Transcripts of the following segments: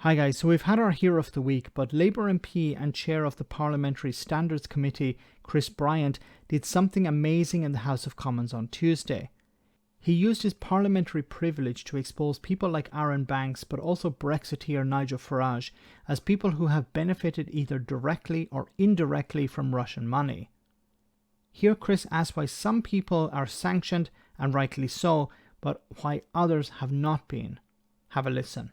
Hi guys, so we've had our Hero of the Week, but Labour MP and Chair of the Parliamentary Standards Committee, Chris Bryant, did something amazing in the House of Commons on Tuesday. He used his parliamentary privilege to expose people like Arron Banks, but also Brexiteer Nigel Farage, as people who have benefited either directly or indirectly from Russian money. Here Chris asks why some people are sanctioned, and rightly so, but why others have not been. Have a listen.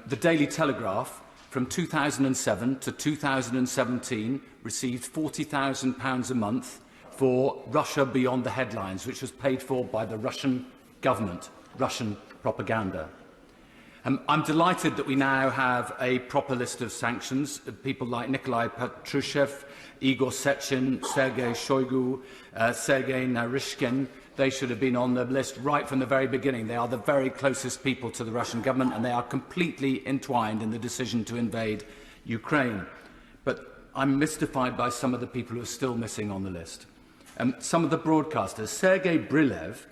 The Daily Telegraph from 2007 to 2017 received £40,000 a month for Russia Beyond the Headlines, which was paid for by the Russian government, Russian propaganda. I'm delighted that we now have a proper list of sanctions. People like Nikolai Patrushev, Igor Sechin, Sergei Shoigu, Sergei Narishkin, they should have been on the list right from the very beginning. They are the very closest people to the Russian government, and they are completely entwined in the decision to invade Ukraine. But I'm mystified by some of the people who are still missing on the list. Some of the broadcasters, Sergei Brilev,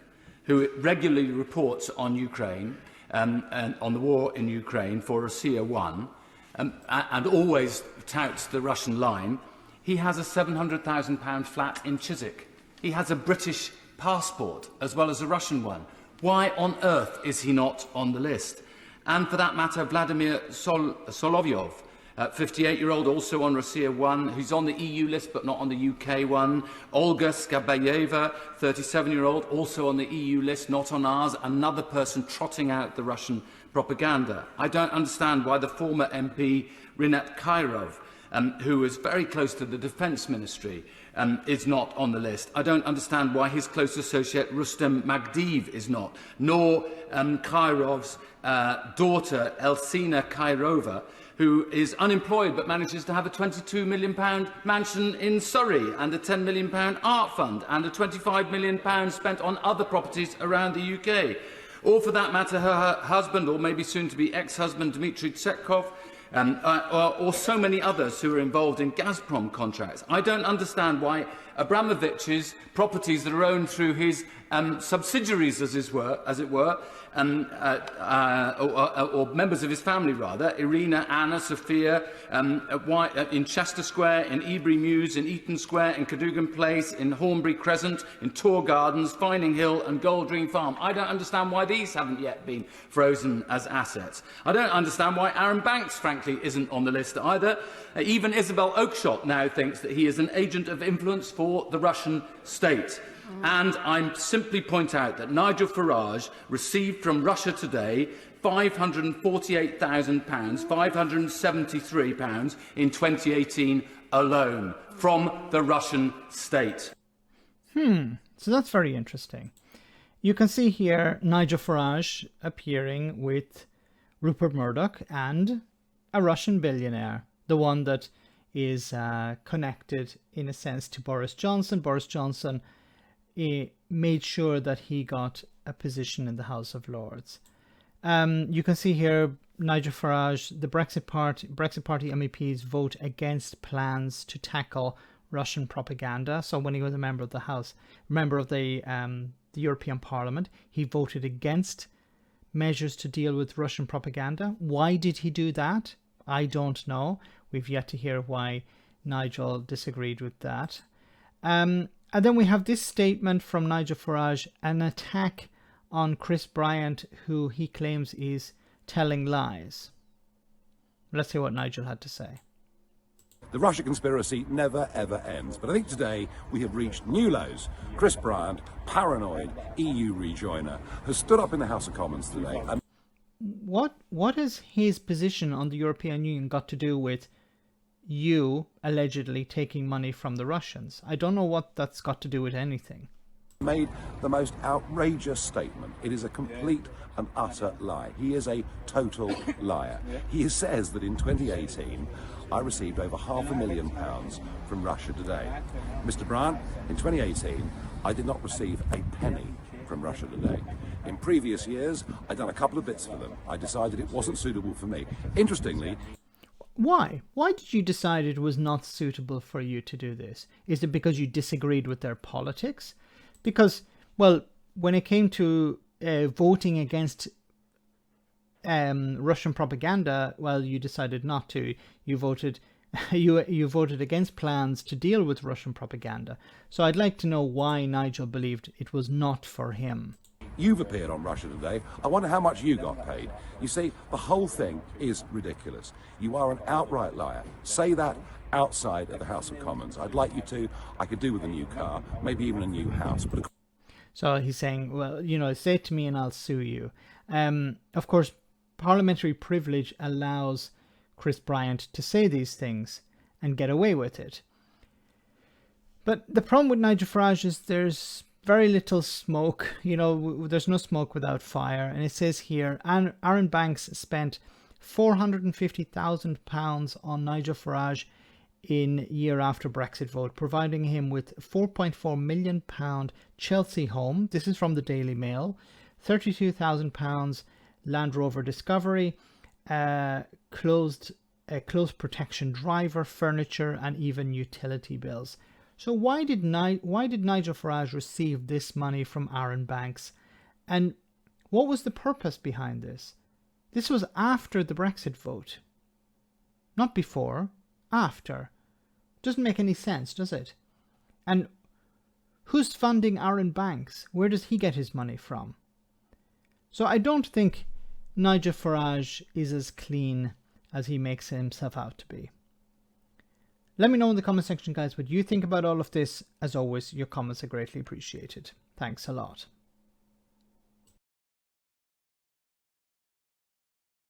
who regularly reports on Ukraine and on the war in Ukraine for Russia 1, and always touts the Russian line, he has a £700,000 flat in Chiswick. He has a British passport as well as a Russian one. Why on earth is he not on the list? And for that matter, Vladimir Solovyov, 58-year-old, also on Russia 1, who's on the EU list but not on the UK one. Olga Skabayeva, 37-year-old, also on the EU list, not on ours. Another person trotting out the Russian propaganda. I don't understand why the former MP Rinat Kairov, who is very close to the Defence Ministry, is not on the list. I don't understand why his close associate Rustem Magdiv is not, nor Kairov's daughter Elsina Kairova, who is unemployed but manages to have a £22 million mansion in Surrey and a £10 million art fund and a £25 million spent on other properties around the UK. Or for that matter, her husband, or maybe soon to be ex-husband, Dmitry Tsetkov, or so many others who are involved in Gazprom contracts. I don't understand why Abramovich's properties that are owned through his subsidiaries, as it were, or members of his family rather, Irina, Anna, Sophia, in Chester Square, in Ebury Mews, in Eaton Square, in Cadogan Place, in Hornbury Crescent, in Tor Gardens, Fining Hill and Goldgreen Farm. I don't understand why these haven't yet been frozen as assets. I don't understand why Arron Banks, frankly, isn't on the list either. Even Isabel Oakeshott now thinks that he is an agent of influence for the Russian state. And I simply point out that Nigel Farage received from Russia Today £548,000, £573 in 2018 alone from the Russian state. So that's very interesting. You can see here Nigel Farage appearing with Rupert Murdoch and a Russian billionaire, the one that is connected in a sense to Boris Johnson. Boris Johnson made sure that he got a position in the House of Lords. You can see here Nigel Farage, the Brexit Party MEPs vote against plans to tackle Russian propaganda. So when he was a member of the European Parliament, he voted against measures to deal with Russian propaganda. Why did he do that? I don't know. We've yet to hear why Nigel disagreed with that. And then we have this statement from Nigel Farage, an attack on Chris Bryant, who he claims is telling lies. Let's hear what Nigel had to say. The Russia conspiracy never, ever ends. But I think today we have reached new lows. Chris Bryant, paranoid EU rejoiner, has stood up in the House of Commons today. What has his position on the European Union got to do with you allegedly taking money from the Russians? I don't know what that's got to do with anything. Made the most outrageous statement. It is a complete and utter lie. He is a total liar. He says that in 2018 I received over £500,000 from Russia Today. Mr. Bryant, in 2018 I did not receive a penny from Russia Today. In previous years I'd done a couple of bits for them. I decided it wasn't suitable for me. Interestingly, why did you decide it was not suitable for you to do this? Is it because you disagreed with their politics? Because, well, when it came to voting against Russian propaganda, well, you decided not to. You voted you voted against plans to deal with Russian propaganda. So I'd like to know why Nigel believed it was not for him. You've appeared on Russia Today. I wonder how much you got paid. You see, the whole thing is ridiculous. You are an outright liar. Say that outside of the House of Commons. I'd like you to. I could do with a new car, maybe even a new house. But so he's saying, well, you know, say it to me and I'll sue you. Of course, parliamentary privilege allows Chris Bryant to say these things and get away with it. But the problem with Nigel Farage is there's very little smoke. You know, there's no smoke without fire. And it says here, Arron Banks spent £450,000 on Nigel Farage in year after Brexit vote, providing him with £4.4 million Chelsea home. This is from the Daily Mail. £32,000 Land Rover Discovery, closed protection driver, furniture, and even utility bills. So why did Nigel Farage receive this money from Arron Banks, and what was the purpose behind this? This was after the Brexit vote, not before. After. Doesn't make any sense, does it? And who's funding Arron Banks? Where does he get his money from? So I don't think Nigel Farage is as clean as he makes himself out to be. Let me know in the comment section, guys, what you think about all of this. As always, your comments are greatly appreciated. Thanks a lot.